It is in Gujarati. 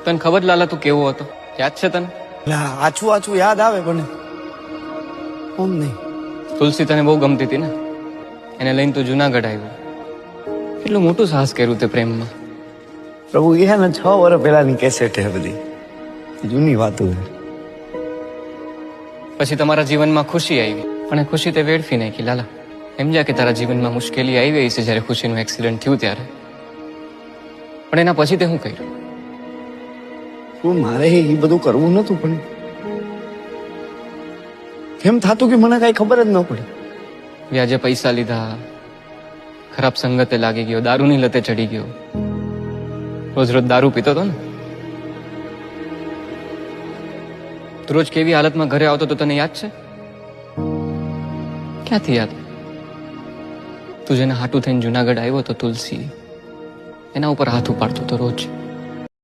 તને ખબર લાલા તું કેવો હતો? યાદ છે તને? આછું આછું યાદ આવે પણ કોમ નહીં. તુલસી તને બહુ ગમતી હતી ને, એને લઈને તું જુનાગઢ આવ્યો. કેટલું મોટું સાહસ કર્યું તે પ્રેમમાં. પ્રભુ એ હે ને 6 વર્ષ પહેલાની કેસેટ હે બધી, જૂની વાતો છે. પછી તમારા જીવનમાં ખુશી આવી, પણ એ ખુશી તે વેડફી નાખી લાલા. સમજ્યા કે તારા જીવનમાં મુશ્કેલી આવી છે જ્યારે ખુશીનું એક્સિડન્ટ થયું ત્યારે, પણ એના પછી તે શું કર્યું? તું મારે એ બધું કરવું નતું, પણ કેમ થાતું કે મને કઈ ખબર જ ન પડી. વ્યાજે પૈસા લીધા, ખરાબ સંગતે લાગી ગયો, દારૂની લતે ચડી ગયો, રોજ રોજ દારૂ પીતો હતો ને. તું રોજ કેવી હાલતમાં ઘરે આવતો તો તને યાદ છે? ક્યાંથી યાદ? તું જેને હાટું થઈને જુનાગઢ આવ્યો તો તુલસી, એના ઉપર હાથ ઉપાડતો તો રોજ.